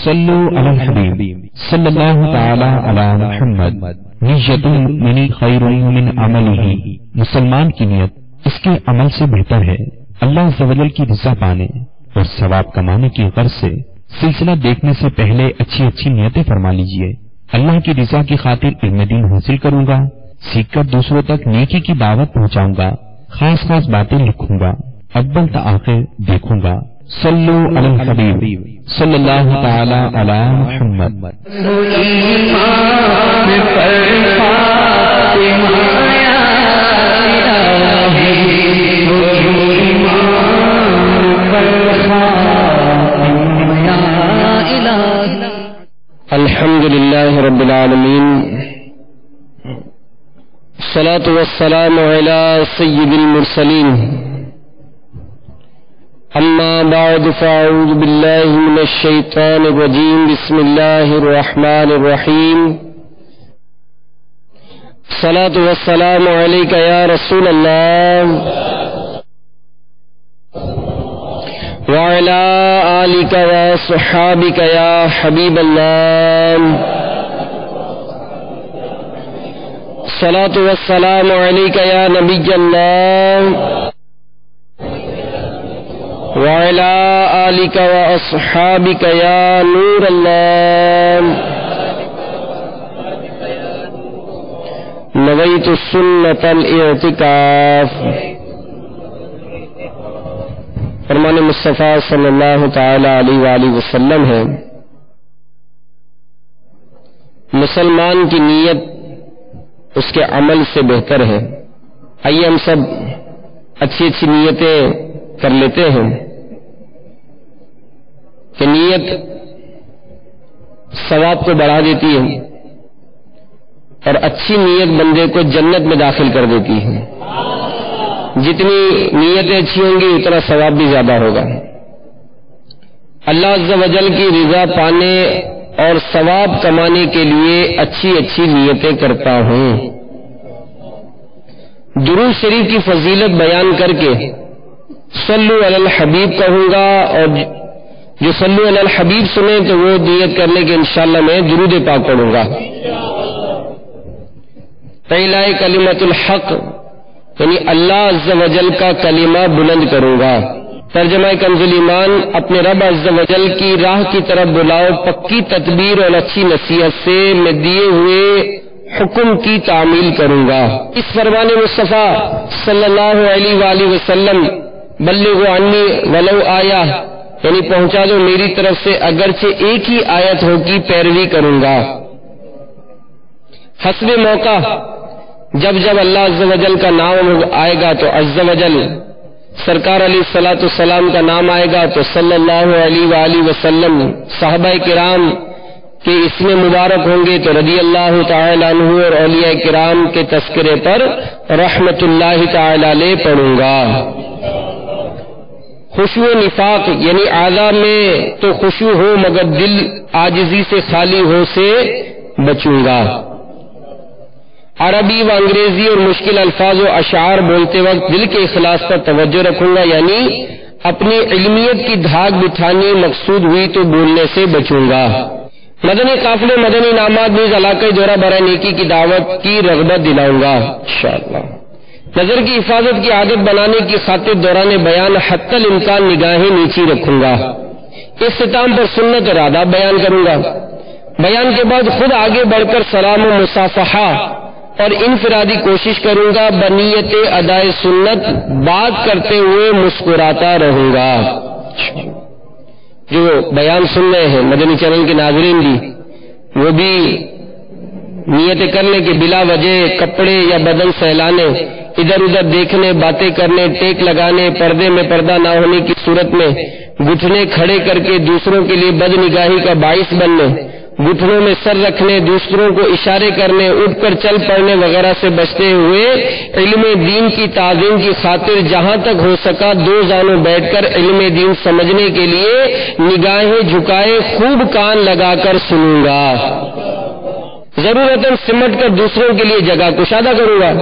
صلو علی الحبیب صلی اللہ تعالی علی محمد۔ نیت المؤمن خیر من عملہ، مسلمان کی نیت اس کے عمل سے بہتر ہے۔ اللہ عز و جل کی رضا پانے اور ثواب کمانے کی غرض سے سلسلہ دیکھنے سے پہلے اچھی اچھی نیتیں فرما لیجئے۔ اللہ کی رضا کی خاطر علم دین حاصل کروں گا، سیکھ کر دوسروں تک نیکی کی دعوت پہنچاؤں گا، خاص خاص باتیں لکھوں گا، اول تا آخر دیکھوں گا۔ صلو علی الحبیب صلی اللہ تعالی علی محمد۔ الحمد للہ رب العالمین، الصلاة والسلام علی سید المرسلین، اما بعد فاعوذ باللہ من الشیطان الرجیم، بسم اللہ الرحمن الرحیم۔ الصلاة والسلام علیک یا رسول اللہ وعلى آلك وصحابك يا حبيب الله، الصلاة والسلام عليك يا نبي الله وعلى آلك وأصحابك يا نور الله، نويت السنة الاعتكاف۔ فرمان مصطفیٰ صلی اللہ تعالی علیہ وآلہ وسلم ہے، مسلمان کی نیت اس کے عمل سے بہتر ہے۔ آئیے ہم سب اچھی اچھی نیتیں کر لیتے ہیں کہ نیت ثواب کو بڑھا دیتی ہے اور اچھی نیت بندے کو جنت میں داخل کر دیتی ہے۔ جتنی نیتیں اچھی ہوں گی اتنا ثواب بھی زیادہ ہوگا۔ اللہ عز و جل کی رضا پانے اور ثواب کمانے کے لیے اچھی اچھی نیتیں کرتا ہوں۔ درود شریف کی فضیلت بیان کر کے صلو علی الحبیب کہوں گا، اور جو صلو علی الحبیب سنے تو وہ نیت کرنے کے انشاءاللہ میں درود پاک پڑھوں گا۔ پہلا کلمۃ الحق یعنی اللہ عز و جل کا کلمہ بلند کروں گا۔ ترجمہ کنز ایمان، اپنے رب عز و جل کی راہ کی طرف بلاؤ، پکی تدبیر اور اچھی نصیحت سے میں دیے ہوئے حکم کی تعمیل کروں گا۔ اس فرمان مصطفیٰ صلی اللہ علیہ وآلہ وسلم، بلغوا عنی ولو آیہ، یعنی پہنچا دو میری طرف سے اگرچہ ایک ہی آیت ہو کی پیروی کروں گا۔ حسب موقع جب جب اللہ عز و جل کا نام آئے گا تو عز و جل، سرکار علیہ الصلوۃ والسلام کا نام آئے گا تو صلی اللہ علیہ وآلہ وسلم، صحابہ کرام کے اسم مبارک ہوں گے تو رضی اللہ تعالی عنہ، اور اولیاء کرام کے تذکرے پر رحمت اللہ تعالی علیہ پڑھوں گا۔ خشوع نفاق یعنی اعضاء میں تو خشوع ہو مگر دل عاجزی سے خالی ہو سے بچوں گا۔ عربی و انگریزی اور مشکل الفاظ و اشعار بولتے وقت دل کے اخلاص پر توجہ رکھوں گا، یعنی اپنی علمیت کی دھاگ بٹھانی مقصود ہوئی تو بولنے سے بچوں گا۔ مدنی قافلے، مدنی انعامات نیز علاقۂ دورہ برائے نیکی کی دعوت کی رغبت دلاؤں گا انشاءاللہ۔ نظر کی حفاظت کی عادت بنانے کی خاطر دوران بیان حتی الامکان نگاہیں نیچی رکھوں گا۔ اختتام پر سنت اور آداب بیان کروں گا۔ بیان کے بعد خود آگے بڑھ کر سلام و مصافحہ اور انفرادی کوشش کروں گا، بنیت ادائے سنت بات کرتے ہوئے مسکراتا رہوں گا۔ جو بیان سن رہے ہیں مدنی چینل کے ناظرین بھی، وہ بھی نیتیں کرنے کے بلا وجہ کپڑے یا بدن سہلانے، ادھر ادھر دیکھنے، باتیں کرنے، ٹیک لگانے، پردے میں پردہ نہ ہونے کی صورت میں گھٹنے کھڑے کر کے دوسروں کے لیے بد نگاہی کا باعث بننے، گھٹنوں میں سر رکھنے، دوسروں کو اشارے کرنے، اٹھ کر چل پڑنے وغیرہ سے بچتے ہوئے علم دین کی تعظیم کی خاطر جہاں تک ہو سکا دو زانوں بیٹھ کر علم دین سمجھنے کے لیے نگاہیں جھکائے خوب کان لگا کر سنوں گا۔ ضرورتاً سمٹ کر دوسروں کے لیے جگہ کشادہ کروں گا۔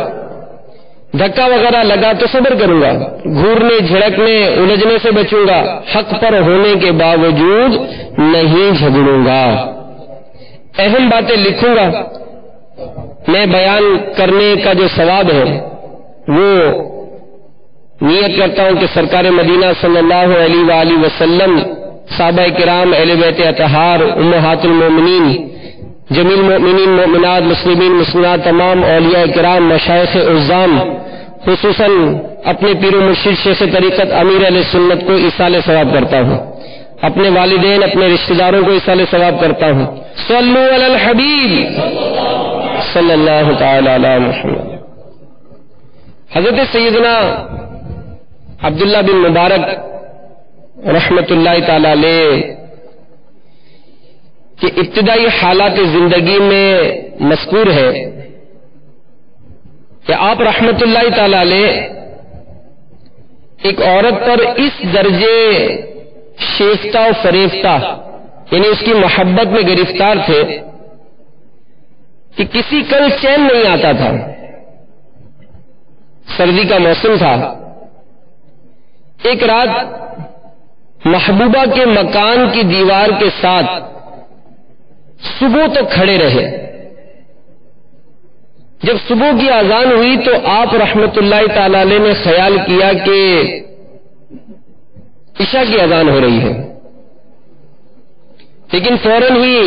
دھکا وغیرہ لگا تو صبر کروں گا، گھورنے جھڑکنے الجھنے سے بچوں گا، حق پر ہونے کے باوجود نہیں جھگڑوں گا، اہم باتیں لکھوں گا، میں بیان کرنے کا جو ثواب ہے وہ نیت کرتا ہوں کہ سرکار مدینہ صلی اللہ علیہ وآلہ وسلم، صحابہ کرام، اہل بیت اطہار، امہات المومنین، جمیع المؤمنین مؤمنات، مسلمین مسلمات، تمام اولیاء کرام، مشائخ اعظام، خصوصاً اپنے پیر و مرشد شیخ طریقت امیر علیہ سنت کو ایصال ثواب کرتا ہوں، اپنے والدین، اپنے رشتہ داروں کو ایصال ثواب کرتا ہوں۔ صلو علی الحبیب صلی اللہ تعالی علی محمد۔ حضرت سیدنا عبداللہ بن مبارک رحمت اللہ تعالی علیہ کہ ابتدائی حالات زندگی میں مذکور ہے کہ آپ رحمت اللہ تعالی علیہ ایک عورت پر اس درجے شیفتہ و فریفتہ، یعنی اس کی محبت میں گرفتار تھے کہ کسی کل چین نہیں آتا تھا۔ سردی کا موسم تھا، ایک رات محبوبہ کے مکان کی دیوار کے ساتھ صبح تک کھڑے رہے۔ جب صبح کی اذان ہوئی تو آپ رحمت اللہ تعالی علیہ نے خیال کیا کہ عشاء کی اذان ہو رہی ہے، لیکن فوراً ہی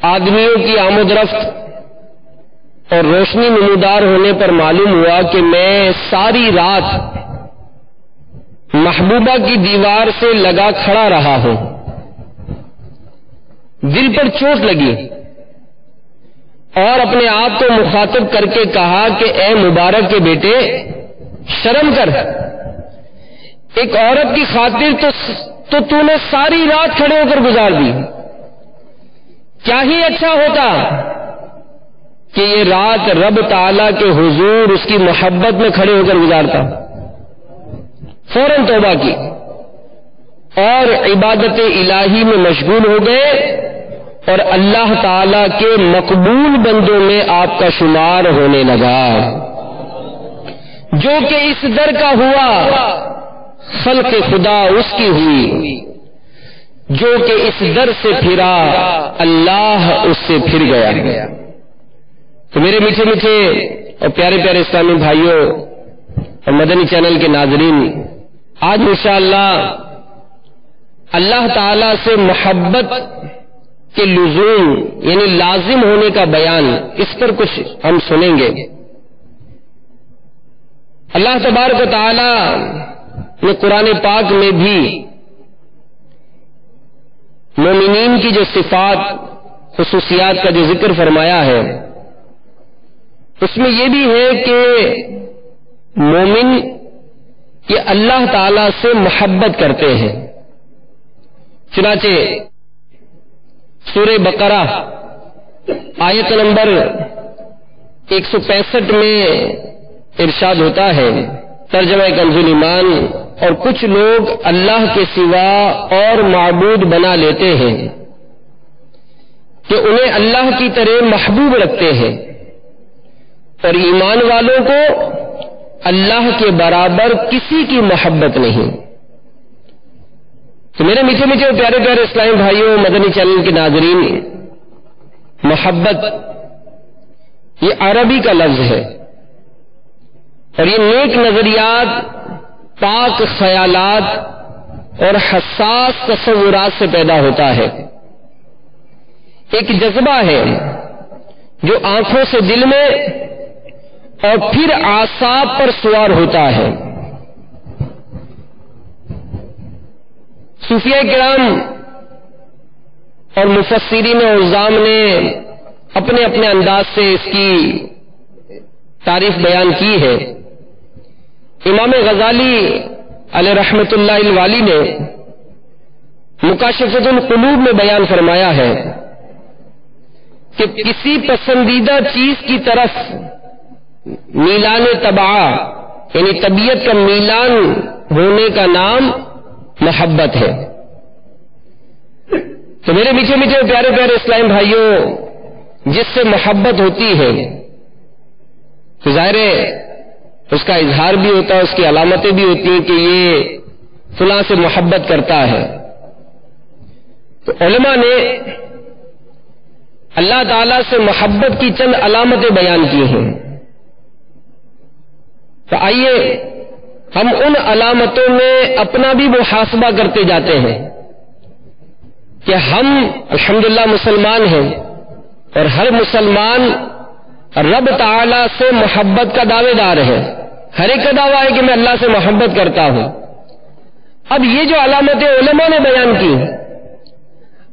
آدمیوں کی آمد رفت اور روشنی نمودار ہونے پر معلوم ہوا کہ میں ساری رات محبوبہ کی دیوار سے لگا کھڑا رہا ہوں۔ دل پر چوٹ لگی اور اپنے آپ کو مخاطب کر کے کہا کہ اے مبارک کے بیٹے، شرم کر، ایک عورت کی خاطر تو نے ساری رات کھڑے ہو کر گزار دی۔ کیا ہی اچھا ہوتا کہ یہ رات رب تعالی کے حضور اس کی محبت میں کھڑے ہو کر گزارتا۔ فوراً توبہ کی اور عبادت الہی میں مشغول ہو گئے اور اللہ تعالی کے مقبول بندوں میں آپ کا شمار ہونے لگا۔ جو کہ اس در کا ہوا خلق خدا اس کی ہوئی، جو کہ اس در سے پھرا اللہ اس سے پھر گیا۔ تو میرے میٹھے میٹھے اور پیارے پیارے اسلامی بھائیوں اور مدنی چینل کے ناظرین، آج انشاءاللہ اللہ تعالی سے محبت کے لزوم یعنی لازم ہونے کا بیان، اس پر کچھ ہم سنیں گے۔ اللہ تبارک و تعالی نے قرآن پاک میں بھی مومنین کی جو صفات، خصوصیات کا جو ذکر فرمایا ہے، اس میں یہ بھی ہے کہ مومن یہ اللہ تعالی سے محبت کرتے ہیں۔ چنانچہ سورہ بقرہ آیت نمبر 165 میں ارشاد ہوتا ہے، ترجمہ کنز ایمان، اور کچھ لوگ اللہ کے سوا اور معبود بنا لیتے ہیں کہ انہیں اللہ کی طرح محبوب رکھتے ہیں، اور ایمان والوں کو اللہ کے برابر کسی کی محبت نہیں۔ تو میرے میٹھے میٹھے پیارے پیارے اسلامی بھائیوں، مدنی چینل کے ناظرین، محبت یہ عربی کا لفظ ہے، اور یہ نیک نظریات، پاک خیالات اور حساس تصورات سے پیدا ہوتا ہے۔ ایک جذبہ ہے جو آنکھوں سے دل میں اور پھر اعصاب پر سوار ہوتا ہے۔ صوفیہ کرام اور مفسرین اعظام نے اپنے اپنے انداز سے اس کی تعریف بیان کی ہے۔ امام غزالی علیہ رحمت اللہ الوالی نے مکاشفۃ القلوب میں بیان فرمایا ہے کہ کسی پسندیدہ چیز کی طرف میلان طبع یعنی طبیعت کا میلان ہونے کا نام محبت ہے۔ تو میرے میٹھے میٹھے پیارے پیارے اسلام بھائیوں، جس سے محبت ہوتی ہے تو ظاہر ہے اس کا اظہار بھی ہوتا ہے، اس کی علامتیں بھی ہوتی ہیں کہ یہ فلاں سے محبت کرتا ہے. تو علماء نے اللہ تعالی سے محبت کی چند علامتیں بیان کی ہیں. تو آئیے ہم ان علامتوں میں اپنا بھی محاسبہ کرتے جاتے ہیں کہ ہم الحمدللہ مسلمان ہیں، اور ہر مسلمان رب تعالی سے محبت کا دعوے دار ہے. ہر ایک کا دعویٰ ہے کہ میں اللہ سے محبت کرتا ہوں. اب یہ جو علامتیں علماء نے بیان کی،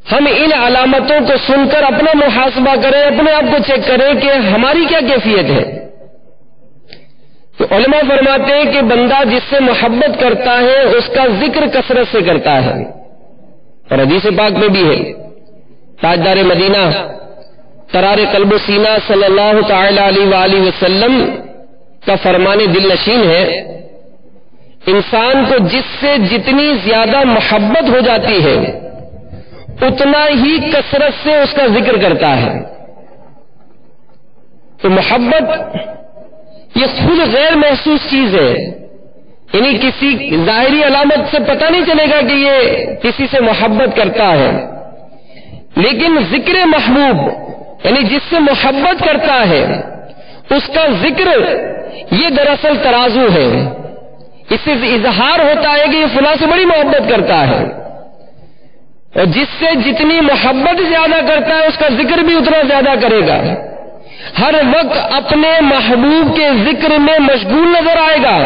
ہم ان علامتوں کو سن کر اپنا محاسبہ کریں، اپنے آپ کو چیک کریں کہ ہماری کیا کیفیت ہے. تو علماء فرماتے ہیں کہ بندہ جس سے محبت کرتا ہے اس کا ذکر کثرت سے کرتا ہے. اور حدیث پاک میں بھی ہے، تاجدار مدینہ قرار قلب و سینہ صلی اللہ تعالی علیہ وآلہ وسلم کا فرمان دل نشین ہے، انسان کو جس سے جتنی زیادہ محبت ہو جاتی ہے اتنا ہی کثرت سے اس کا ذکر کرتا ہے. تو محبت یہ خود غیر محسوس چیز ہے، یعنی کسی ظاہری علامت سے پتہ نہیں چلے گا کہ یہ کسی سے محبت کرتا ہے، لیکن ذکر محبوب یعنی جس سے محبت کرتا ہے اس کا ذکر یہ دراصل ترازو ہے. اس سے اظہار ہوتا ہے کہ یہ فلاں سے بڑی محبت کرتا ہے، اور جس سے جتنی محبت زیادہ کرتا ہے اس کا ذکر بھی اتنا زیادہ کرے گا. ہر وقت اپنے محبوب کے ذکر میں مشغول نظر آئے گا،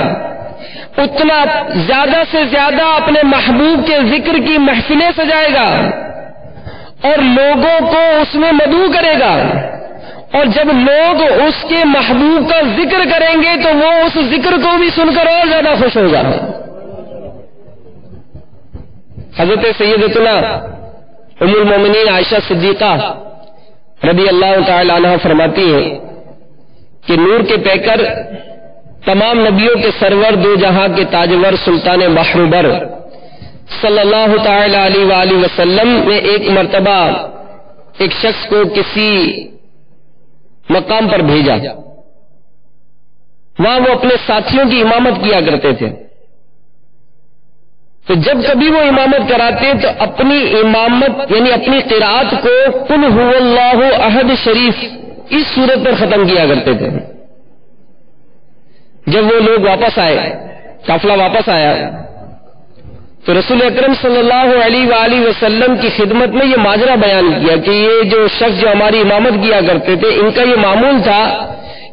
اتنا زیادہ سے زیادہ اپنے محبوب کے ذکر کی محفلیں سجائے گا اور لوگوں کو اس میں مدعو کرے گا. اور جب لوگ اس کے محبوب کا ذکر کریں گے تو وہ اس ذکر کو بھی سن کر اور زیادہ خوش ہوگا. حضرت سیدتنا ام المومنین عائشہ صدیقہ رضی اللہ تعالی عنہ فرماتی ہیں کہ نور کے پیکر تمام نبیوں کے سرور دو جہاں کے تاجور سلطان محروبر صلی اللہ تعالی علیہ وآلہ وسلم نے ایک مرتبہ ایک شخص کو کسی مقام پر بھیجا، وہاں وہ اپنے ساتھیوں کی امامت کیا کرتے تھے. تو جب کبھی وہ امامت کراتے تو اپنی امامت یعنی اپنی قرات کو قل هو اللہ احد شریف اس صورت پر ختم کیا کرتے تھے. جب وہ لوگ واپس آئے، قافلہ واپس آیا، تو رسول اکرم صلی اللہ علیہ وآلہ وسلم کی خدمت میں یہ ماجرا بیان کیا کہ یہ جو شخص جو ہماری امامت کیا کرتے تھے ان کا یہ معمول تھا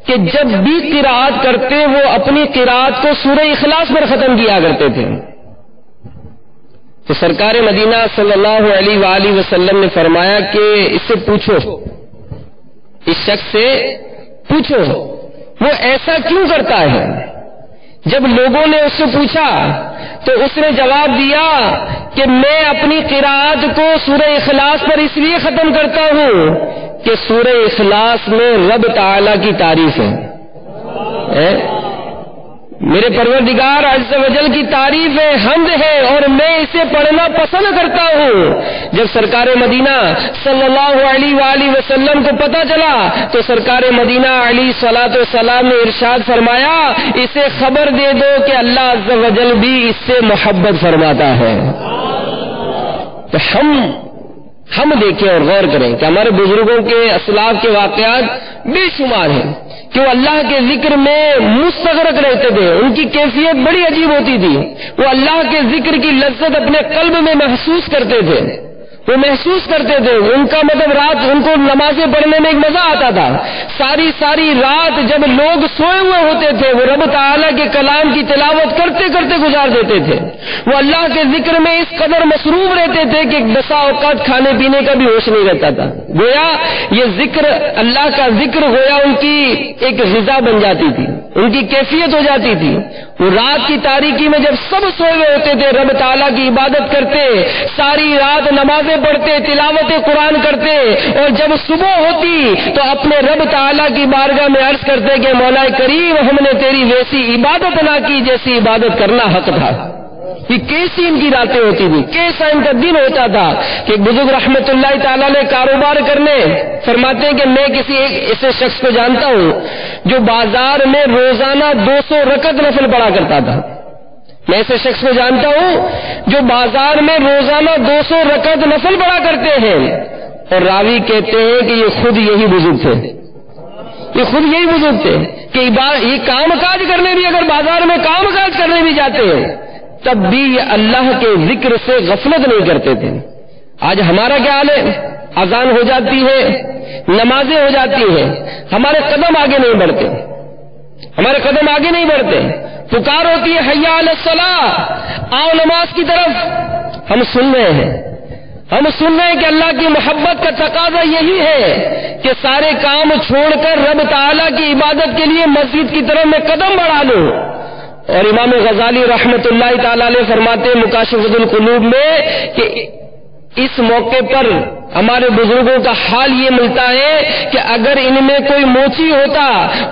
کہ جب بھی قرات کرتے وہ اپنی قرات کو سورہ اخلاص پر ختم کیا کرتے تھے. تو سرکار مدینہ صلی اللہ علیہ وآلہ وسلم نے فرمایا کہ اس سے پوچھو، اس شخص سے پوچھو وہ ایسا کیوں کرتا ہے. جب لوگوں نے اس سے پوچھا تو اس نے جواب دیا کہ میں اپنی قرات کو سورہ اخلاص پر اس لیے ختم کرتا ہوں کہ سورہ اخلاص میں رب تعالی کی تعریف ہے، میرے پروردگار عز و جل کی تعریف ہے، حمد ہے، اور میں اسے پڑھنا پسند کرتا ہوں. جب سرکار مدینہ صلی اللہ علیہ وآلہ وسلم کو پتہ چلا تو سرکار مدینہ علیہ الصلوۃ والسلام نے ارشاد فرمایا اسے خبر دے دو کہ اللہ عز و جل بھی اس سے محبت فرماتا ہے. تو ہم دیکھیں اور غور کریں کہ ہمارے بزرگوں کے اسلاف کے واقعات بے شمار ہیں کہ وہ اللہ کے ذکر میں مستغرق رہتے تھے. ان کی کیفیت بڑی عجیب ہوتی تھی، وہ اللہ کے ذکر کی لذت اپنے قلب میں محسوس کرتے تھے، وہ محسوس کرتے تھے. ان کا مطلب رات ان کو نمازیں پڑھنے میں ایک مزہ آتا تھا. ساری رات جب لوگ سوئے ہوئے ہوتے تھے وہ رب تعالیٰ کے کلام کی تلاوت کرتے کرتے گزار دیتے تھے. وہ اللہ کے ذکر میں اس قدر مصروف رہتے تھے کہ بسا اوقات کھانے پینے کا بھی ہوش نہیں رہتا تھا. گویا یہ ذکر، اللہ کا ذکر گویا ان کی ایک غذا بن جاتی تھی، ان کی کیفیت ہو جاتی تھی. وہ رات کی تاریکی میں جب سب سوئے ہوئے ہوتے تھے رب تعالیٰ کی عبادت کرتے، ساری رات نمازیں پڑھتے، تلاوت قرآن کرتے، اور جب صبح ہوتی تو اپنے رب تعالیٰ کی بارگاہ میں عرض کرتے کہ مولا کریم ہم نے تیری ویسی عبادت نہ کی جیسی عبادت کرنا حق تھا. کہ کیسی ان کی راتیں ہوتی تھی، کیسا ان کا دن ہوتا تھا کہ ایک بزرگ رحمت اللہ تعالیٰ نے کاروبار کرنے فرماتے ہیں کہ میں کسی ایک ایسے شخص کو جانتا ہوں جو بازار میں روزانہ 200 رکعت نفل پڑھا کرتا تھا. میں ایسے شخص کو جانتا ہوں جو بازار میں روزانہ 200 رکعت نفل پڑھا کرتے ہیں، اور راوی کہتے ہیں کہ یہ خود یہی بزرگ تھے، یہ خود یہی بزرگ تھے کہ یہ کام کاج کرنے بھی، اگر بازار میں کام کاج کرنے بھی جاتے ہیں تب بھی یہ اللہ کے ذکر سے غفلت نہیں کرتے تھے. آج ہمارا کیا حال ہے؟ اذان ہو جاتی ہے، نمازیں ہو جاتی ہیں، ہمارے قدم آگے نہیں بڑھتے، ہمارے قدم آگے نہیں بڑھتے. پکار ہوتی ہے حی علی الصلاۃ، آؤ نماز کی طرف. ہم سن رہے ہیں کہ اللہ کی محبت کا تقاضا یہی ہے کہ سارے کام چھوڑ کر رب تعالیٰ کی عبادت کے لیے مسجد کی طرف میں قدم بڑھا لوں. اور امام غزالی رحمت اللہ تعالی علیہ فرماتے ہیں مکاشفۃ القلوب میں کہ اس موقع پر ہمارے بزرگوں کا حال یہ ملتا ہے کہ اگر ان میں کوئی موچی ہوتا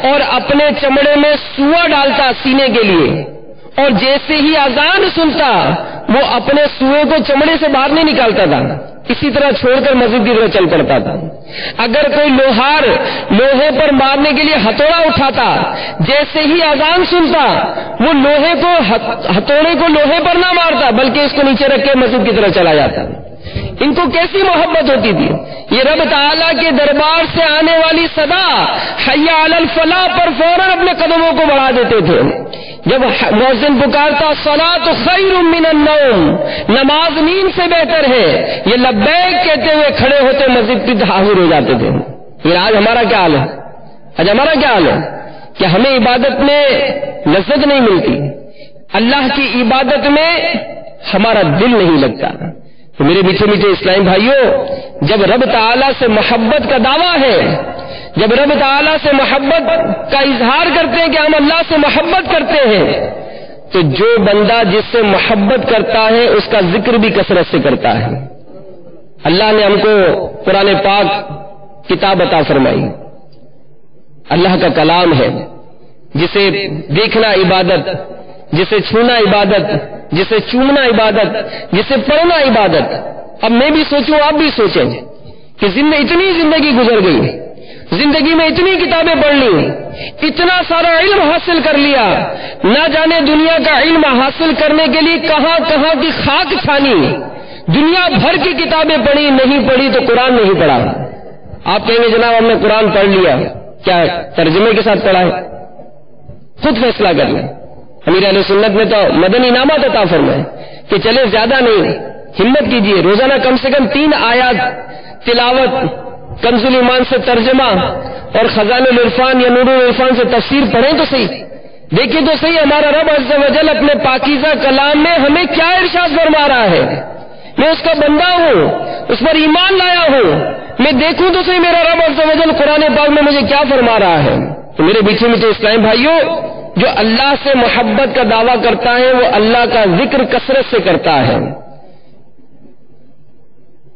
اور اپنے چمڑے میں سوا ڈالتا سینے کے لیے، اور جیسے ہی اذان سنتا وہ اپنے سوئے کو چمڑے سے باہر نہیں نکالتا تھا، اسی طرح چھوڑ کر مسجد کی طرف چل پڑتا تھا. اگر کوئی لوہار لوہے پر مارنے کے لیے ہتھوڑا اٹھاتا، جیسے ہی اذان سنتا وہ لوہے کو ہتھوڑے کو لوہے پر نہ مارتا بلکہ اس کو نیچے رکھ کے مسجد کی طرف چلا جاتا. ان کو کیسی محبت ہوتی تھی. یہ رب تعالیٰ کے دربار سے آنے والی صدا حی علی الفلاح پر فوراً اپنے قدموں کو بڑھا دیتے تھے. جب مؤذن پکارتا الصلاۃ خیر من النوم، نماز نیند سے بہتر ہے، یہ لبیک کہتے ہوئے کھڑے ہوتے مسجد کی حاضر ہو جاتے تھے. یہ آج ہمارا کیا حال ہے؟ آج ہمارا کیا حال ہے کہ ہمیں عبادت میں لذت نہیں ملتی، اللہ کی عبادت میں ہمارا دل نہیں لگتا. تو میرے میٹھے میٹھے اسلامی بھائیوں، جب رب تعالیٰ سے محبت کا دعویٰ ہے، جب رب تعالیٰ سے محبت کا اظہار کرتے ہیں کہ ہم اللہ سے محبت کرتے ہیں، تو جو بندہ جس سے محبت کرتا ہے اس کا ذکر بھی کثرت سے کرتا ہے. اللہ نے ہم کو قرآن پاک کتاب عطا فرمائی، اللہ کا کلام ہے، جسے دیکھنا عبادت، جسے چھونا عبادت، جسے چومنا عبادت، جسے پڑھنا عبادت. اب میں بھی سوچوں، آپ بھی سوچیں کہ اتنی زندگی گزر گئی، زندگی میں اتنی کتابیں پڑھ لی، اتنا سارا علم حاصل کر لیا، نہ جانے دنیا کا علم حاصل کرنے کے لیے کہاں کہاں کی خاک چھانی، دنیا بھر کی کتابیں پڑھی، نہیں پڑھی تو قرآن نہیں پڑھا. آپ کہیں گے جناب ہم نے قرآن پڑھ لیا، کیا ترجمے کے ساتھ پڑھا ہے؟ خود فیصلہ کر لیں. امیر اہل سنت نے تو مدنی انعامات عطا فرمائے کہ چلے زیادہ نہیں، ہمت کیجئے، روزانہ کم سے کم 3 آیات تلاوت، کنز الایمان سے ترجمہ اور خزائن العرفان یا نور العرفان سے تفسیر پڑھیں تو صحیح. دیکھیں تو صحیح ہمارا رب عز و جل اپنے پاکیزہ کلام میں ہمیں کیا ارشاد فرما رہا ہے. میں اس کا بندہ ہوں، اس پر ایمان لایا ہوں، میں دیکھوں تو صحیح میرا رب عز و جل قرآن پاک میں مجھے کیا فرما رہا ہے. تو میرے میٹھے میٹھے اسلامی بھائیوں، جو اللہ سے محبت کا دعویٰ کرتا ہے وہ اللہ کا ذکر کثرت سے کرتا ہے.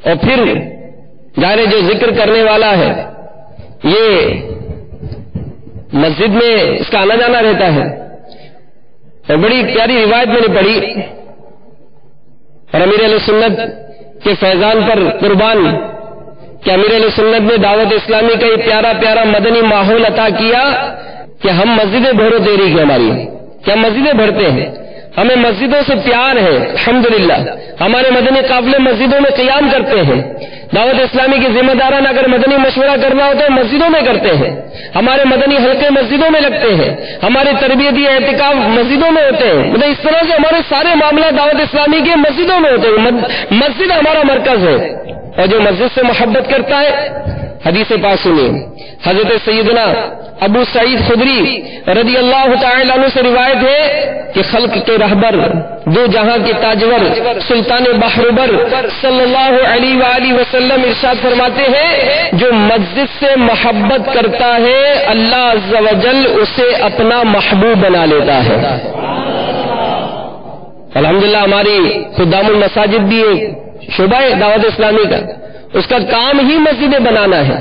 اور پھر ظاہر جو ذکر کرنے والا ہے یہ مسجد میں اس کا آنا جانا رہتا ہے. اور بڑی پیاری روایت میں نے پڑھی، اور امیر علیہ سنت کے فیضان پر قربان کہ امیر علیہ سنت نے دعوت اسلامی کا یہ پیارا پیارا مدنی ماحول عطا کیا کہ ہم مسجدیں بھرو تیری کی ہماری کہ ہم مسجدیں بھرتے ہیں، ہمیں مسجدوں سے پیار ہے. الحمدللہ ہمارے مدنی قافلے مسجدوں میں قیام کرتے ہیں. دعوت اسلامی کی ذمہ داران اگر مدنی مشورہ کرنا ہوتا ہے مسجدوں میں کرتے ہیں، ہمارے مدنی حلقے مسجدوں میں لگتے ہیں، ہمارے تربیتی اعتکاف مسجدوں میں ہوتے ہیں. مطلب اس طرح سے ہمارے سارے معاملات دعوت اسلامی کے مسجدوں میں ہوتے ہیں. مسجد ہمارا مرکز ہے. اور جو مسجد سے محبت کرتا ہے، حدیث پاک سنیے، حضرت سیدنا ابو سعید خدری رضی اللہ تعالی عنہ سے روایت ہے کہ خلق کے رہبر، دو جہاں کے تاجور، سلطان بحربر صلی اللہ علیہ وآلہ وسلم ارشاد فرماتے ہیں جو مسجد سے محبت کرتا ہے اللہ عز و جل اسے اپنا محبوب بنا لیتا ہے. الحمدللہ ہماری خدام المساجد بھی ایک شعبہ ہے دعوت اسلامی کا، اس کا کام ہی مسجدیں بنانا ہے،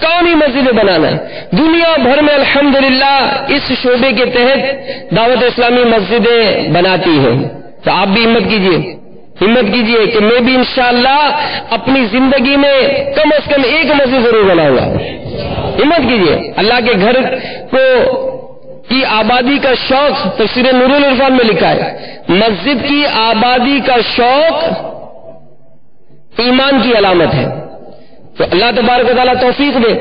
کام ہی مسجدیں بنانا ہے. دنیا بھر میں الحمدللہ اس شعبے کے تحت دعوت اسلامی مسجدیں بناتی ہے. تو آپ بھی ہمت کیجئے کہ میں بھی انشاءاللہ اپنی زندگی میں کم از کم ایک مسجد ضرور بناؤں گا. ہمت کیجئے. اللہ کے گھر کو کی آبادی کا شوق تفسیر نور العرفان میں لکھا ہے، مسجد کی آبادی کا شوق ایمان کی علامت ہے. تو اللہ تبارک و تعالیٰ توفیق دے.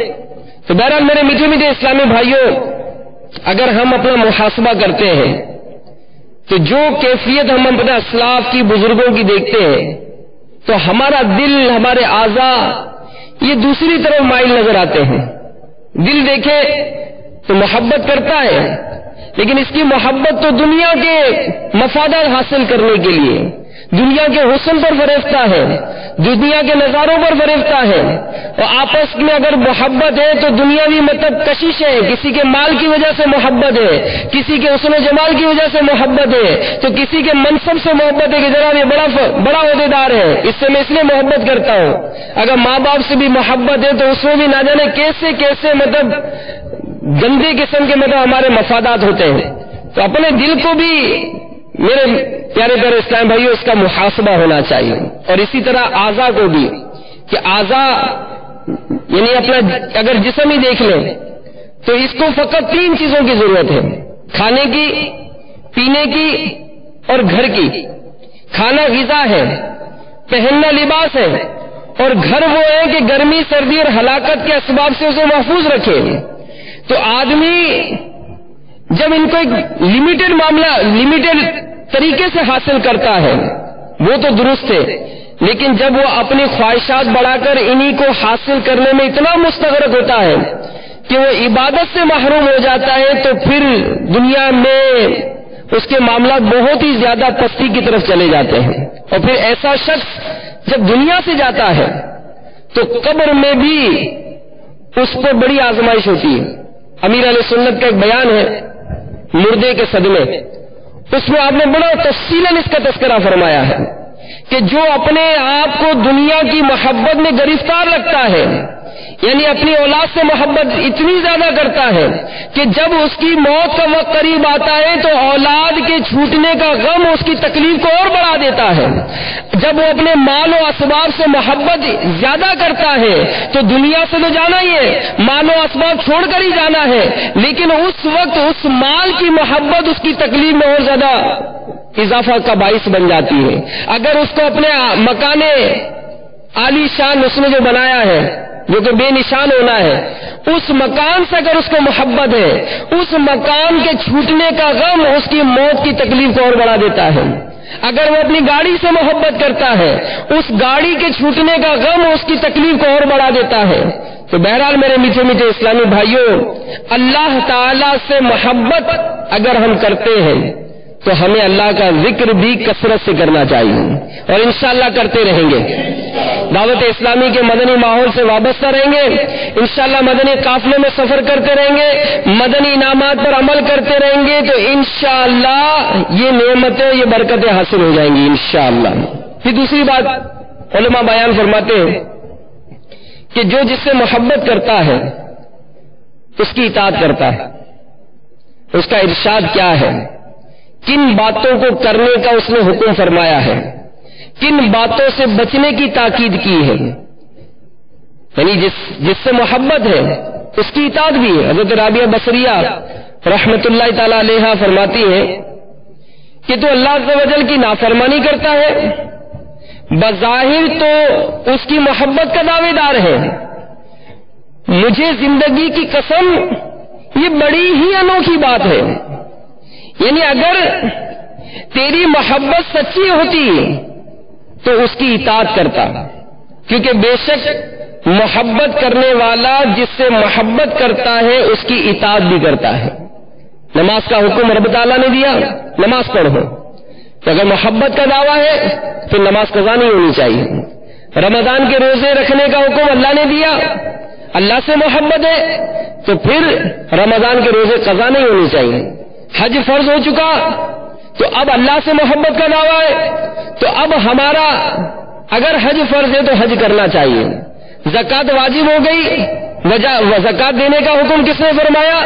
تو بہرحال میرے میٹھے میٹھے اسلامی بھائیوں، اگر ہم اپنا محاسبہ کرتے ہیں تو جو کیفیت ہم اپنے اسلاف کی بزرگوں کی دیکھتے ہیں تو ہمارا دل، ہمارے اعضاء یہ دوسری طرف مائل نظر آتے ہیں. دل دیکھے تو محبت کرتا ہے، لیکن اس کی محبت تو دنیا کے مفادات حاصل کرنے کے لیے، دنیا کے حسن پر فریفتہ ہے، دنیا کے نظاروں پر فریفتہ ہے. اور آپس میں اگر محبت ہے تو دنیاوی مطلب کشش ہے، کسی کے مال کی وجہ سے محبت ہے، کسی کے حسن و جمال کی وجہ سے محبت ہے، تو کسی کے منصب سے محبت ہے کہ جناب یہ بڑا عہدیدار ہے، اس سے میں اس لیے محبت کرتا ہوں. اگر ماں باپ سے بھی محبت ہے تو اس میں بھی نہ جانے کیسے مطلب گندے قسم کے مطلب ہمارے مفادات ہوتے ہیں. تو اپنے دل کو بھی میرے پیارے پیارے اسلام بھائیوں اس کا محاسبہ ہونا چاہیے. اور اسی طرح اعضاء کو بھی، کہ اعضاء یعنی اپنا اگر جسم ہی دیکھ لیں تو اس کو فقط 3 چیزوں کی ضرورت ہے، کھانے کی، پینے کی اور گھر کی. کھانا غذا ہے، پہننا لباس ہے، اور گھر وہ ہے کہ گرمی، سردی اور ہلاکت کے اسباب سے اسے محفوظ رکھے. تو آدمی جب ان کو ایک لمیٹڈ طریقے سے حاصل کرتا ہے وہ تو درست ہے، لیکن جب وہ اپنی خواہشات بڑھا کر انہی کو حاصل کرنے میں اتنا مستغرق ہوتا ہے کہ وہ عبادت سے محروم ہو جاتا ہے، تو پھر دنیا میں اس کے معاملات بہت ہی زیادہ پستی کی طرف چلے جاتے ہیں. اور پھر ایسا شخص جب دنیا سے جاتا ہے تو قبر میں بھی اس پر بڑی آزمائش ہوتی ہے. امیر علیہ سنت کا ایک بیان ہے مردے کے صدمے، اس میں آپ نے بڑا تفصیلاً اس کا تذکرہ فرمایا ہے کہ جو اپنے آپ کو دنیا کی محبت میں گرفتار رکھتا ہے، یعنی اپنی اولاد سے محبت اتنی زیادہ کرتا ہے کہ جب اس کی موت کا وقت قریب آتا ہے تو اولاد کے چھوٹنے کا غم اس کی تکلیف کو اور بڑھا دیتا ہے. جب وہ اپنے مال و اسباب سے محبت زیادہ کرتا ہے تو دنیا سے تو جانا ہی ہے، مال و اسباب چھوڑ کر ہی جانا ہے، لیکن اس وقت اس مال کی محبت اس کی تکلیف میں اور زیادہ اضافہ کا باعث بن جاتی ہے. اگر اس کو اپنے مکان عالی شان اس نے جو بنایا ہے، جو کہ بے نشان ہونا ہے، اس مکان سے اگر اس کو محبت ہے، اس مکان کے چھوٹنے کا غم اس کی موت کی تکلیف کو اور بڑھا دیتا ہے. اگر وہ اپنی گاڑی سے محبت کرتا ہے، اس گاڑی کے چھوٹنے کا غم اس کی تکلیف کو اور بڑھا دیتا ہے. تو بہرحال میرے میٹھے میٹھے اسلامی بھائیوں، اللہ تعالی سے محبت اگر ہم کرتے ہیں تو ہمیں اللہ کا ذکر بھی کثرت سے کرنا چاہیے، اور انشاءاللہ کرتے رہیں گے. دعوت اسلامی کے مدنی ماحول سے وابستہ رہیں گے، انشاءاللہ مدنی قافلے میں سفر کرتے رہیں گے، مدنی انعامات پر عمل کرتے رہیں گے، تو انشاءاللہ یہ نعمتیں، یہ برکتیں حاصل ہو جائیں گی انشاءاللہ. پھر دوسری بات علماء بیان فرماتے ہیں کہ جو جس سے محبت کرتا ہے اس کی اطاعت کرتا ہے. اس کا ارشاد کیا ہے، کن باتوں کو کرنے کا اس نے حکم فرمایا ہے، کن باتوں سے بچنے کی تاکید کی ہے. یعنی جس سے محبت ہے اس کی اطاعت بھی ہے. حضرت رابعہ بصریہ رحمت اللہ تعالی علیہا فرماتی ہے کہ تو اللہ عز و جل کی نافرمانی کرتا ہے، بظاہر تو اس کی محبت کا دعوے دار ہے، مجھے زندگی کی قسم یہ بڑی ہی انوکھی بات ہے. یعنی اگر تیری محبت سچی ہوتی تو اس کی اطاعت کرتا، کیونکہ بے شک محبت کرنے والا جس سے محبت کرتا ہے اس کی اطاعت بھی کرتا ہے. نماز کا حکم رب تعالیٰ نے دیا، نماز پڑھو. تو اگر محبت کا دعویٰ ہے پھر نماز قضا نہیں ہونی چاہیے. رمضان کے روزے رکھنے کا حکم اللہ نے دیا، اللہ سے محبت ہے تو پھر رمضان کے روزے قضا نہیں ہونی چاہیے. حج فرض ہو چکا تو اب اللہ سے محبت کا دعویٰ ہے تو اب ہمارا اگر حج فرض ہے تو حج کرنا چاہیے. زکوٰۃ واجب ہو گئی، زکات دینے کا حکم کس نے فرمایا؟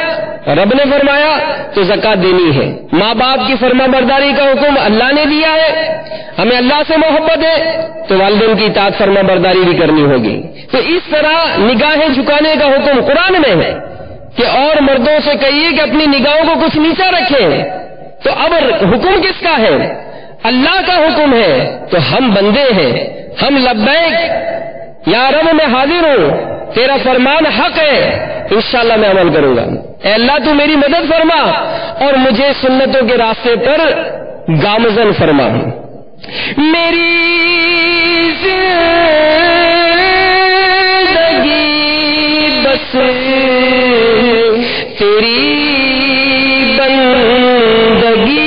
رب نے فرمایا، تو زکات دینی ہے۔ ماں باپ کی فرما برداری کا حکم اللہ نے دیا ہے، ہمیں اللہ سے محبت ہے تو والدین کی اطاعت فرما برداری بھی کرنی ہوگی۔ تو اس طرح نگاہیں جھکانے کا حکم قرآن میں ہے کہ اور مردوں سے کہیے کہ اپنی نگاہوں کو کچھ نیچا رکھیں۔ تو اب حکم کس کا ہے؟ اللہ کا حکم ہے، تو ہم بندے ہیں، ہم لبیک یا رب میں حاضر ہوں، تیرا فرمان حق ہے، انشاءاللہ میں عمل کروں گا۔ اے اللہ تو میری مدد فرما اور مجھے سنتوں کے راستے پر گامزن فرما۔ میری زندگی بس تیری بندگی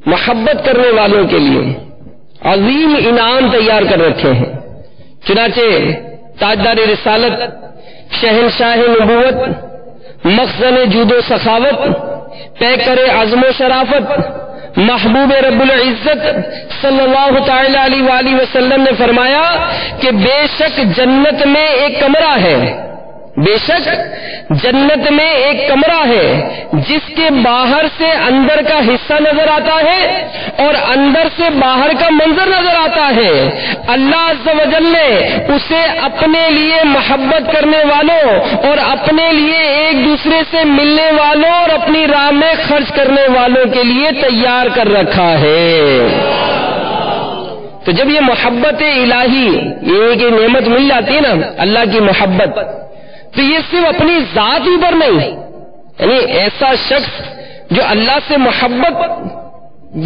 محبت کرنے والوں کے لیے عظیم انعام تیار کر رکھے ہیں۔ چنانچہ تاجدار رسالت، شہنشاہ نبوت، مخزن جود و سخاوت، پیکر عزم و شرافت، محبوب رب العزت صلی اللہ تعالی علیہ وآلہ وسلم نے فرمایا کہ بے شک جنت میں ایک کمرہ ہے، بے شک جنت میں ایک کمرہ ہے جس کے باہر سے اندر کا حصہ نظر آتا ہے اور اندر سے باہر کا منظر نظر آتا ہے۔ اللہ عز و جل نے اسے اپنے لیے محبت کرنے والوں اور اپنے لیے ایک دوسرے سے ملنے والوں اور اپنی راہ میں خرچ کرنے والوں کے لیے تیار کر رکھا ہے۔ تو جب یہ محبت الہی، یہ ایک نعمت مل جاتی ہے نا اللہ کی محبت، تو یہ صرف اپنی ذات ہی پر نہیں، یعنی ایسا شخص جو اللہ سے محبت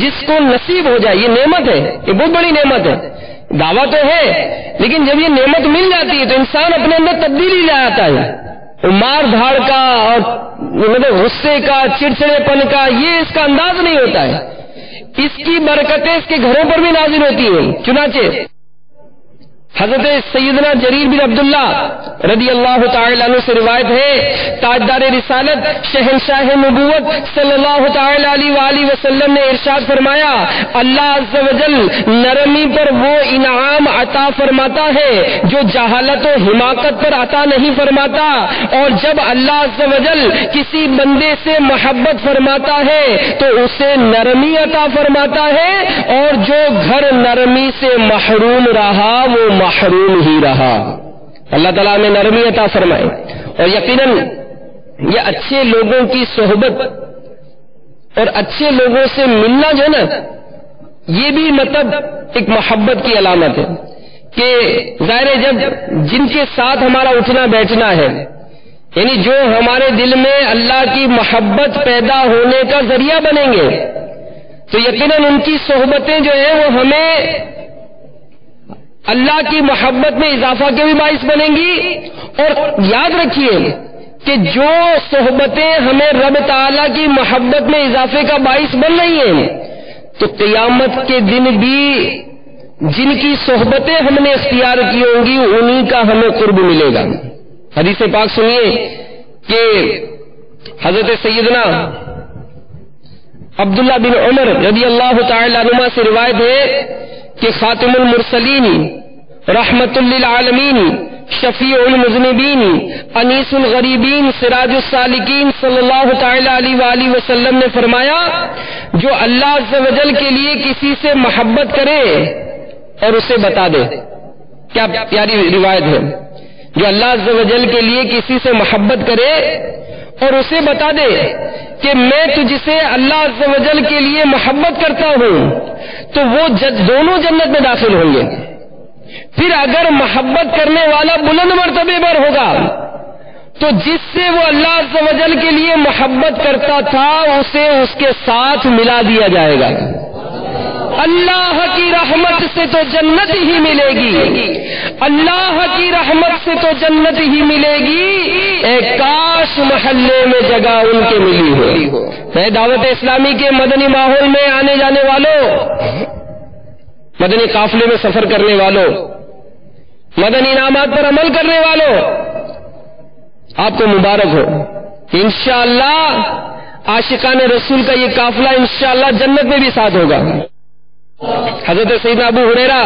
جس کو نصیب ہو جائے، یہ نعمت ہے، یہ بہت بڑی نعمت ہے۔ دعویٰ تو ہے لیکن جب یہ نعمت مل جاتی ہے تو انسان اپنے اندر تبدیلی لے آتا ہے، مار دھاڑ کا اور مطلب غصے کا، چڑچڑے پن کا یہ اس کا انداز نہیں ہوتا ہے۔ اس کی برکتیں اس کے گھروں پر بھی نازل ہوتی ہیں۔ چنانچہ حضرت سیدنا جریر بن عبداللہ رضی اللہ تعالی عنہ سے روایت ہے، تاجدار رسالت شہنشاہ نبوت صلی اللہ تعالی علیہ وآلہ وسلم نے ارشاد فرمایا، اللہ عز و جل نرمی پر وہ انعام عطا فرماتا ہے جو جہالت و حماقت پر عطا نہیں فرماتا، اور جب اللہ عز و جل کسی بندے سے محبت فرماتا ہے تو اسے نرمی عطا فرماتا ہے، اور جو گھر نرمی سے محروم رہا وہ محروم ہی رہا۔ اللہ تعالیٰ میں نرمی عطا فرمائے۔ اور یقیناً یہ اچھے لوگوں کی صحبت اور اچھے لوگوں سے ملنا جو ہے نا، یہ بھی مطلب ایک محبت کی علامت ہے کہ ظاہر جب جن کے ساتھ ہمارا اٹھنا بیٹھنا ہے، یعنی جو ہمارے دل میں اللہ کی محبت پیدا ہونے کا ذریعہ بنیں گے، تو یقیناً ان کی صحبتیں جو ہیں وہ ہمیں اللہ کی محبت میں اضافہ کے بھی باعث بنیں گی۔ اور یاد رکھیے کہ جو صحبتیں ہمیں رب تعالیٰ کی محبت میں اضافے کا باعث بن رہی ہیں، تو قیامت کے دن بھی جن کی صحبتیں ہم نے اختیار کی ہوں گی انہی کا ہمیں قرب ملے گا۔ حدیث پاک سنیے کہ حضرت سیدنا عبداللہ بن عمر رضی اللہ تعالی عنہما سے روایت ہے کہ خاتم المرسلین، رحمت للعالمین، شفیع المذنبین، انیس الغریبین، سراج السالکین صلی اللہ تعالی علیہ وآلہ وسلم نے فرمایا، جو اللہ عز و جل کے لیے کسی سے محبت کرے اور اسے بتا دے، کیا پیاری روایت ہے، جو اللہ عز و جل کے لیے کسی سے محبت کرے اور اسے بتا دے کہ میں تجھ سے اللہ عز و جل کے لیے محبت کرتا ہوں، تو وہ دونوں جنت میں داخل ہوں گے۔ پھر اگر محبت کرنے والا بلند مرتبے پر ہوگا تو جس سے وہ اللہ عز و جل کے لیے محبت کرتا تھا اسے اس کے ساتھ ملا دیا جائے گا۔ اللہ کی رحمت سے تو جنت ہی ملے گی، اللہ کی رحمت سے تو جنت ہی ملے گی، ایک کاش محلے میں جگہ ان کے ملی ہو۔ میں دعوت اسلامی کے مدنی ماحول میں آنے جانے والوں، مدنی قافلے میں سفر کرنے والوں، مدنی انعامات پر عمل کرنے والوں، آپ کو مبارک ہو۔ انشاءاللہ عاشقان رسول کا یہ قافلہ انشاءاللہ جنت میں بھی ساتھ ہوگا۔ حضرت سیدنا ابو ہریرہ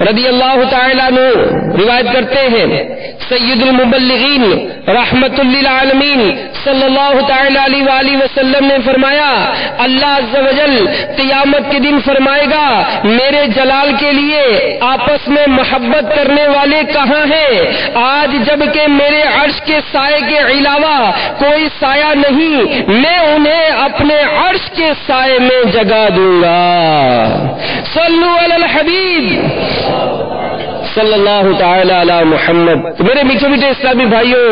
رضی اللہ تعالی عنہ روایت کرتے ہیں، سید المبلغین رحمت للعالمین صلی اللہ تعالی علیہ وآلہ وسلم نے فرمایا، اللہ عز و جل قیامت کے دن فرمائے گا، میرے جلال کے لیے آپس میں محبت کرنے والے کہاں ہیں؟ آج جب کہ میرے عرش کے سائے کے علاوہ کوئی سایہ نہیں، میں انہیں اپنے عرش کے سائے میں جگہ دوں گا۔ صلو علی الحبیب صلی اللہ تعالی علی محمد۔ تو میرے میٹھے میٹھے اسلامی بھائیوں،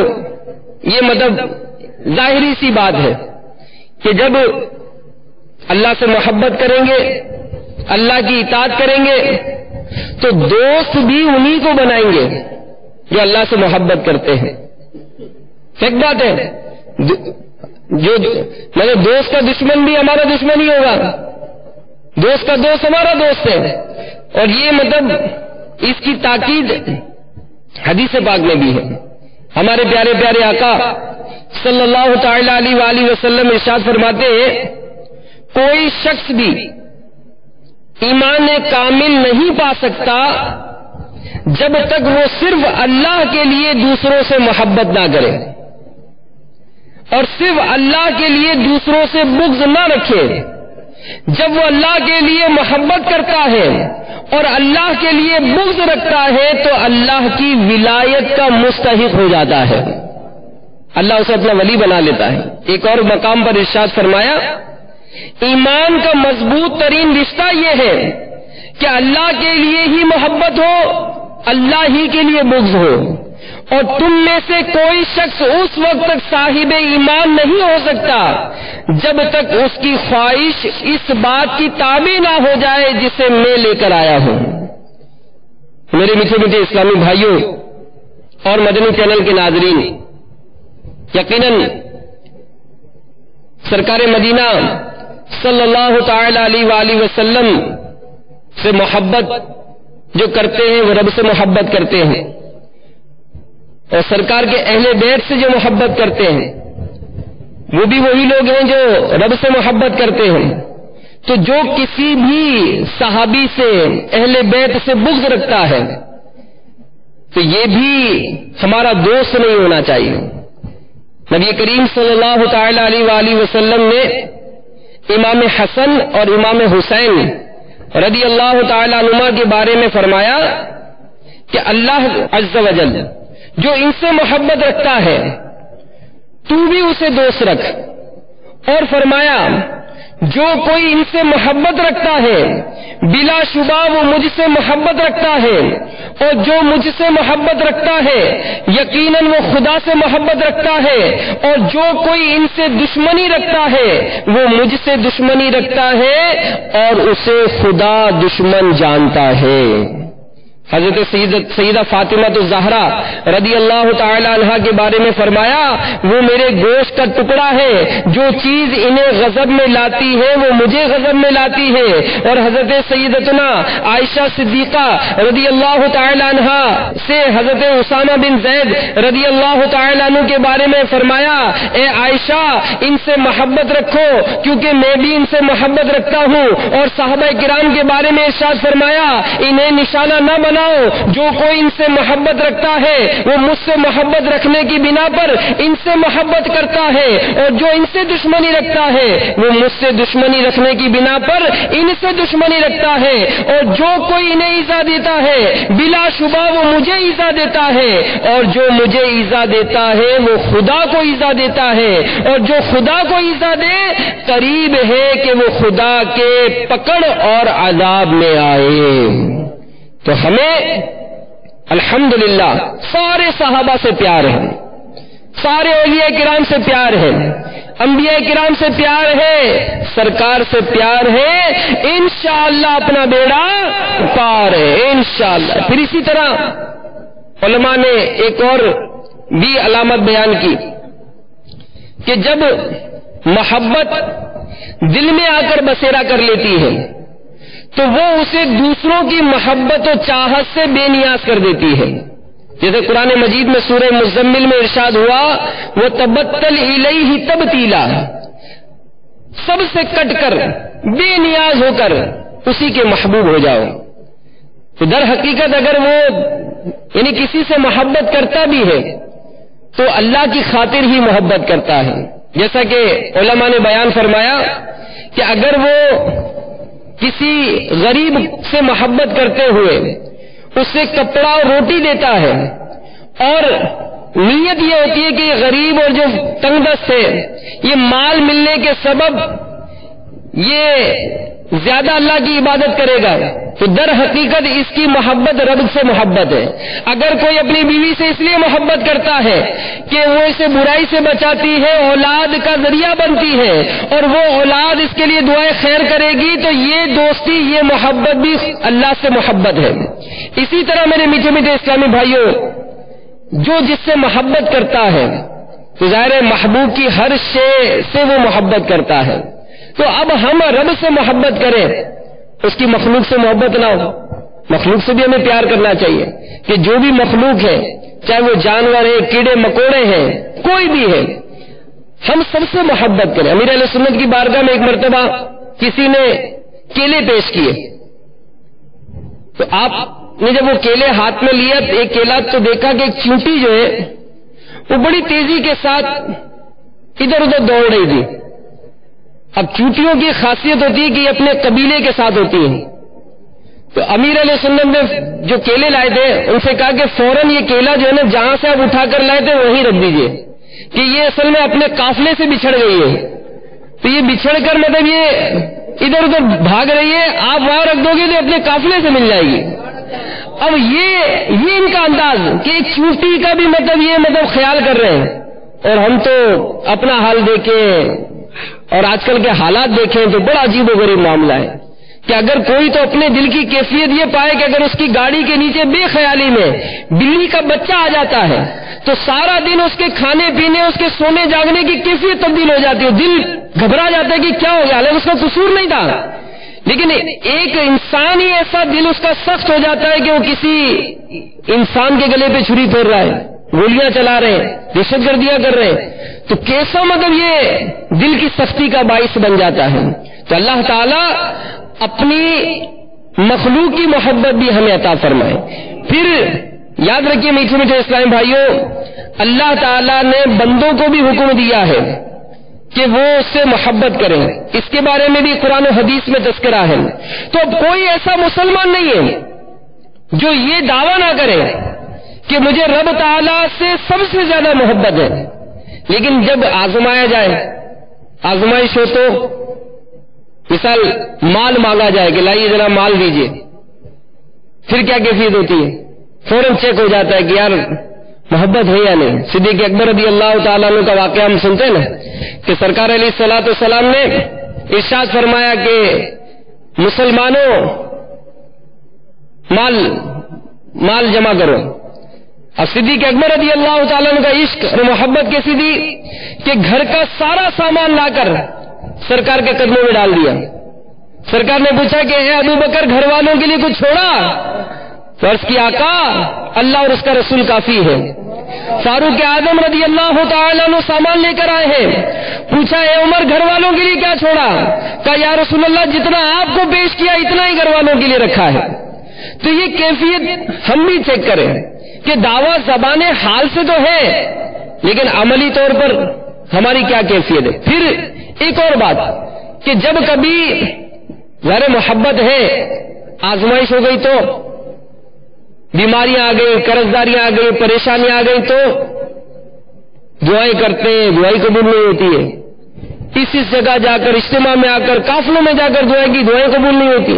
یہ مطلب ظاہری سی بات ہے کہ جب اللہ سے محبت کریں گے، اللہ کی اطاعت کریں گے، تو دوست بھی انہی کو بنائیں گے جو اللہ سے محبت کرتے ہیں۔ ایک بات ہے، جو مطلب دوست کا دشمن بھی ہمارا دشمن ہی ہوگا، دوست کا دوست ہمارا دوست ہے، اور یہ مطلب اس کی تاکید حدیث پاک میں بھی ہے۔ ہمارے پیارے پیارے آقا صلی اللہ تعالی علیہ وآلہ وسلم ارشاد فرماتے ہیں، کوئی شخص بھی ایمان کامل نہیں پا سکتا جب تک وہ صرف اللہ کے لیے دوسروں سے محبت نہ کرے اور صرف اللہ کے لیے دوسروں سے بغض نہ رکھے۔ جب وہ اللہ کے لیے محبت کرتا ہے اور اللہ کے لیے بغض رکھتا ہے تو اللہ کی ولایت کا مستحق ہو جاتا ہے، اللہ اسے اپنا ولی بنا لیتا ہے۔ ایک اور مقام پر ارشاد فرمایا، ایمان کا مضبوط ترین رشتہ یہ ہے کہ اللہ کے لیے ہی محبت ہو، اللہ ہی کے لیے بغض ہو، اور تم میں سے کوئی شخص اس وقت تک صاحب ایمان نہیں ہو سکتا جب تک اس کی خواہش اس بات کی تابع نہ ہو جائے جسے میں لے کر آیا ہوں۔ میرے میٹھے میٹھے اسلامی بھائیوں اور مدنی چینل کے ناظرین، یقیناً سرکار مدینہ صلی اللہ تعالی علیہ وآلہ وسلم سے محبت جو کرتے ہیں وہ رب سے محبت کرتے ہیں، اور سرکار کے اہل بیت سے جو محبت کرتے ہیں وہ بھی وہی لوگ ہیں جو رب سے محبت کرتے ہیں۔ تو جو کسی بھی صحابی سے، اہل بیت سے بغض رکھتا ہے تو یہ بھی ہمارا دوست نہیں ہونا چاہیے۔ نبی کریم صلی اللہ تعالی علیہ وآلہ وسلم نے امام حسن اور امام حسین رضی اللہ تعالی عنہما کے بارے میں فرمایا کہ اللہ عز و جل جو ان سے محبت رکھتا ہے تو بھی اسے دوست رکھ، اور فرمایا جو کوئی ان سے محبت رکھتا ہے بلا شبہ وہ مجھ سے محبت رکھتا ہے، اور جو مجھ سے محبت رکھتا ہے یقیناً وہ خدا سے محبت رکھتا ہے، اور جو کوئی ان سے دشمنی رکھتا ہے وہ مجھ سے دشمنی رکھتا ہے، اور اسے خدا دشمن جانتا ہے۔ حضرت سیدہ فاطمہ الزہرا رضی اللہ تعالی عنہا کے بارے میں فرمایا وہ میرے گوشت کا ٹکڑا ہے، جو چیز انہیں غضب میں لاتی ہے وہ مجھے غضب میں لاتی ہے۔ اور حضرت سیدتنا عائشہ صدیقہ رضی اللہ تعالی عنہا سے حضرت اسامہ بن زید رضی اللہ تعالی عنہ کے بارے میں فرمایا اے عائشہ ان سے محبت رکھو کیونکہ میں بھی ان سے محبت رکھتا ہوں۔ اور صحابہ کرام کے بارے میں ارشاد فرمایا انہیں نشانہ نہ بناؤ، جو کوئی ان سے محبت رکھتا ہے وہ مجھ سے محبت رکھنے کی بنا پر ان سے محبت کرتا ہے، اور جو ان سے دشمنی رکھتا ہے وہ مجھ سے دشمنی رکھنے کی بنا پر ان سے دشمنی رکھتا ہے، اور جو کوئی انہیں ایذا دیتا ہے بلا شبہ وہ مجھے ایذا دیتا ہے، اور جو مجھے ایذا دیتا ہے وہ خدا کو ایذا دیتا ہے، اور جو خدا کو ایذا دے قریب ہے کہ وہ خدا کے پکڑ اور عذاب میں آئے۔ تو ہمیں الحمدللہ سارے صحابہ سے پیار ہے، سارے اولیاء کرام سے پیار ہے، انبیاء کرام سے پیار ہے، سرکار سے پیار ہے، انشاءاللہ اپنا بیڑا پار ہے انشاءاللہ۔ پھر اسی طرح علماء نے ایک اور بھی علامت بیان کی کہ جب محبت دل میں آ کر بسیرا کر لیتی ہے تو وہ اسے دوسروں کی محبت و چاہت سے بے نیاز کر دیتی ہے، جیسے قرآن مجید میں سورہ مزمل میں ارشاد ہوا وَتَبَتَّلْ إِلَيْهِ تَبْتِيلًا، سب سے کٹ کر بے نیاز ہو کر اسی کے محبوب ہو جاؤ۔ تو در حقیقت اگر وہ یعنی کسی سے محبت کرتا بھی ہے تو اللہ کی خاطر ہی محبت کرتا ہے، جیسا کہ علماء نے بیان فرمایا کہ اگر وہ کسی غریب سے محبت کرتے ہوئے اسے کپڑا اور روٹی دیتا ہے اور نیت یہ ہوتی ہے کہ یہ غریب اور جو تنگ دست ہے یہ مال ملنے کے سبب یہ زیادہ اللہ کی عبادت کرے گا، تو در حقیقت اس کی محبت رب سے محبت ہے۔ اگر کوئی اپنی بیوی سے اس لیے محبت کرتا ہے کہ وہ اسے برائی سے بچاتی ہے، اولاد کا ذریعہ بنتی ہے اور وہ اولاد اس کے لیے دعائیں خیر کرے گی، تو یہ دوستی یہ محبت بھی اللہ سے محبت ہے۔ اسی طرح میرے میٹھے میٹھے اسلامی بھائیوں، جو جس سے محبت کرتا ہے تو ظاہر محبوب کی ہر شے سے وہ محبت کرتا ہے، تو اب ہم رب سے محبت کریں، اس کی مخلوق سے محبت نہ ہو۔ مخلوق سے بھی ہمیں پیار کرنا چاہیے کہ جو بھی مخلوق ہے چاہے وہ جانور ہے، کیڑے مکوڑے ہیں، کوئی بھی ہے، ہم سب سے محبت کریں۔ امیر اہل سنت کی بارگاہ میں ایک مرتبہ کسی نے کیلے پیش کیے، تو آپ نے جب وہ کیلے ہاتھ میں لیا ایک کیلا تو دیکھا کہ ایک چیونٹی جو ہے وہ بڑی تیزی کے ساتھ ادھر ادھر دوڑ رہی تھی۔ اب چونٹیوں کی خاصیت ہوتی ہے کہ یہ اپنے قبیلے کے ساتھ ہوتی ہیں، تو امیر علیہ سنت نے جو کیلے لائے تھے ان سے کہا کہ فوراً یہ کیلا جو ہے نا جہاں سے آپ اٹھا کر لائے تھے وہیں رکھ دیجئے، کہ یہ اصل میں اپنے قافلے سے بچھڑ گئی ہے، تو یہ بچھڑ کر مطلب یہ ادھر ادھر بھاگ رہی ہے، آپ وہاں رکھ دو گے تو اپنے قافلے سے مل جائے گی۔ اب یہ ان کا انداز کہ ایک چونٹی کا بھی مطلب خیال کر رہے ہیں، اور ہم تو اپنا حال دیکھیں اور آج کل کے حالات دیکھیں تو بڑا عجیب و غریب معاملہ ہے کہ اگر کوئی تو اپنے دل کی کیفیت یہ پائے کہ اگر اس کی گاڑی کے نیچے بے خیالی میں بلی کا بچہ آ جاتا ہے تو سارا دن اس کے کھانے پینے اس کے سونے جاگنے کی کیفیت تبدیل ہو جاتی ہے، دل گھبرا جاتا ہے کہ کیا ہو گیا، حالانکہ اس کا قصور نہیں تھا، لیکن ایک انسان ہی ایسا دل اس کا سخت ہو جاتا ہے کہ وہ کسی انسان کے گلے پہ چھری پھیر رہا ہے، گولیاں چلا رہے ہیں، دہشت گردیاں کر رہے ہیں، تو کیسا یہ دل کی سختی کا باعث بن جاتا ہے۔ تو اللہ تعالیٰ اپنی مخلوق کی محبت بھی ہمیں عطا فرمائے۔ پھر یاد رکھیے میٹھے میٹھے اسلام بھائیوں، اللہ تعالیٰ نے بندوں کو بھی حکم دیا ہے کہ وہ اس سے محبت کریں، اس کے بارے میں بھی قرآن و حدیث میں تذکرہ ہے۔ تو اب کوئی ایسا مسلمان نہیں ہے جو یہ دعویٰ نہ کرے کہ مجھے رب تعالیٰ سے سب سے زیادہ محبت ہے، لیکن جب آزمایا جائے، آزمائش ہو تو مثال مال مانگا جائے کہ لائیے ذرا مال دیجیے، پھر کیا کیفیت ہوتی ہے؟ فوراً چیک ہو جاتا ہے کہ یار محبت ہے یا نہیں۔ صدیق اکبر رضی اللہ تعالیٰ عنہ کا واقعہ ہم سنتے ہیں نا کہ سرکار علیہ الصلوۃ والسلام نے ارشاد فرمایا کہ مسلمانوں مال مال جمع کرو. اب صدیق اکبر رضی اللہ تعالیٰ عنہ کا عشق اور محبت کیسی تھی کہ گھر کا سارا سامان لا کر سرکار کے قدموں میں ڈال دیا. سرکار نے پوچھا کہ اے ابو بکر گھر والوں کے لیے کچھ چھوڑا؟ تو عرض کی آقا اللہ اور اس کا رسول کافی ہے. فاروق اعظم رضی اللہ تعالیٰ عنہ سامان لے کر آئے ہیں. پوچھا اے عمر گھر والوں کے لیے کیا چھوڑا؟ کہا یا رسول اللہ جتنا آپ کو پیش کیا اتنا ہی گھر والوں کے لیے رکھا ہے. تو یہ کیفیت ہم بھی چیک کریں کہ دعویٰ زبان حال سے تو ہے لیکن عملی طور پر ہماری کیا کیفیت ہے. پھر ایک اور بات کہ جب کبھی ظاہر محبت ہے آزمائش ہو گئی تو بیماریاں آ گئی، قرضداریاں آ گئی، پریشانیاں آ گئی تو دعائیں کرتے ہیں، دعائیں قبول نہیں ہوتی ہے. اس جگہ جا کر اجتماع میں آ کر قافلوں میں جا کر دعائیں قبول نہیں ہوتی.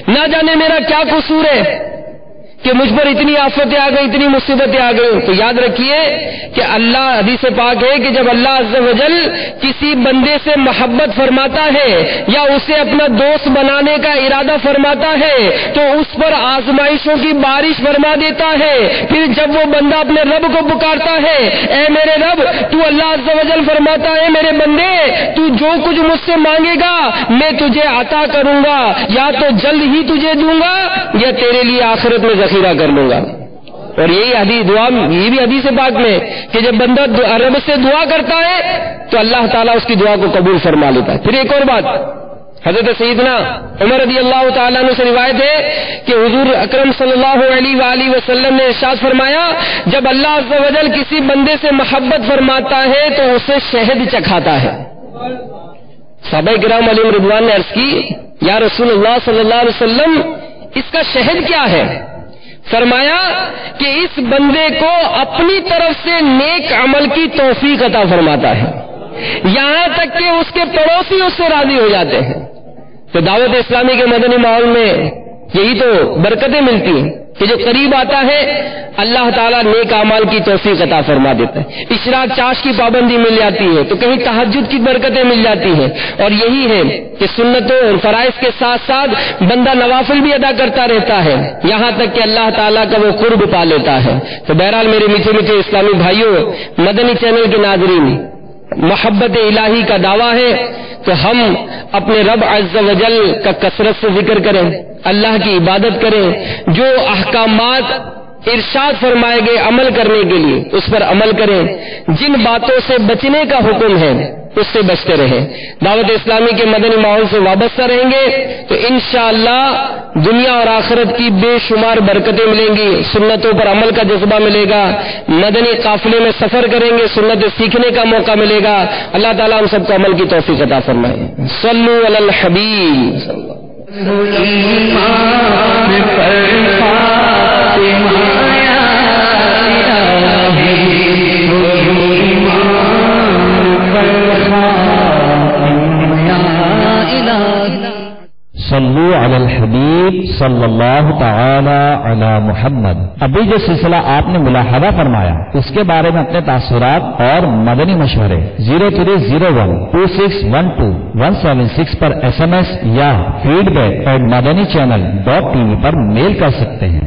نہ جانے میرا کیا قصور ہے کہ مجھ پر اتنی آفتیں آ گئی، اتنی مصیبتیں آ گئی. تو یاد رکھیے کہ اللہ حدیث پاک ہے کہ جب اللہ عز و جل کسی بندے سے محبت فرماتا ہے یا اسے اپنا دوست بنانے کا ارادہ فرماتا ہے تو اس پر آزمائشوں کی بارش فرما دیتا ہے. پھر جب وہ بندہ اپنے رب کو پکارتا ہے اے میرے رب، تو اللہ عز و جل فرماتا ہے میرے بندے تو جو کچھ مجھ سے مانگے گا میں تجھے عطا کروں گا، یا تو جلد ہی تجھے دوں گا یا تیرے لیے آخرت میں ذخیرہ کر لوں گا. اور یہی حدیث دعا یہ بھی حدیث پاک میں کہ جب بندہ رب سے دعا کرتا ہے تو اللہ تعالیٰ اس کی دعا کو قبول فرما لیتا ہے. پھر ایک اور بات حضرت سیدنا عمر رضی اللہ تعالیٰ عنہ سے روایت ہے کہ حضور اکرم صلی اللہ علیہ وآلہ وسلم نے ارشاد فرمایا جب اللہ عز و جل کسی بندے سے محبت فرماتا ہے تو اسے شہد چکھاتا ہے. صحابہ کرام علیہم رضوان نے عرض کی یا رسول اللہ صلی اللہ علیہ وسلم اس کا شہد کیا ہے؟ فرمایا کہ اس بندے کو اپنی طرف سے نیک عمل کی توفیق عطا فرماتا ہے یہاں تک کہ اس کے پڑوسی اس سے راضی ہو جاتے ہیں. تو دعوت اسلامی کے مدنی ماحول میں یہی تو برکتیں ملتی ہیں کہ جو قریب آتا ہے اللہ تعالیٰ نیک اعمال کی توفیق عطا فرما دیتا ہے. اشراق چاش کی پابندی مل جاتی ہے تو کہیں تہجد کی برکتیں مل جاتی ہیں. اور یہی ہے کہ سنتوں اور فرائض کے ساتھ ساتھ بندہ نوافل بھی ادا کرتا رہتا ہے یہاں تک کہ اللہ تعالیٰ کا وہ قرب پا لیتا ہے. تو بہرحال میرے میٹھے میٹھے اسلامی بھائیوں، مدنی چینل کے ناظرین، محبت الہی کا دعویٰ ہے تو ہم اپنے رب عز و جل کا کثرت سے ذکر کریں، اللہ کی عبادت کریں، جو احکامات ارشاد فرمائے گئے عمل کرنے کے لیے اس پر عمل کریں، جن باتوں سے بچنے کا حکم ہے اس سے بچتے رہیں. دعوت اسلامی کے مدنی ماحول سے وابستہ رہیں گے تو انشاءاللہ دنیا اور آخرت کی بے شمار برکتیں ملیں گی. سنتوں پر عمل کا جذبہ ملے گا، مدنی قافلے میں سفر کریں گے، سنت سیکھنے کا موقع ملے گا. اللہ تعالیٰ ہم سب کو عمل کی توفیق عطا فرمائے. صلو علی الحبیب. صلو علی الحبیب صلی اللہ تعالی علی محمد. ابھی جو سلسلہ آپ نے ملاحظہ فرمایا اس کے بارے میں اپنے تاثرات اور مدنی مشورے 03012612 پر SMS یا feedback@madanichannel.tv پر میل کر سکتے ہیں.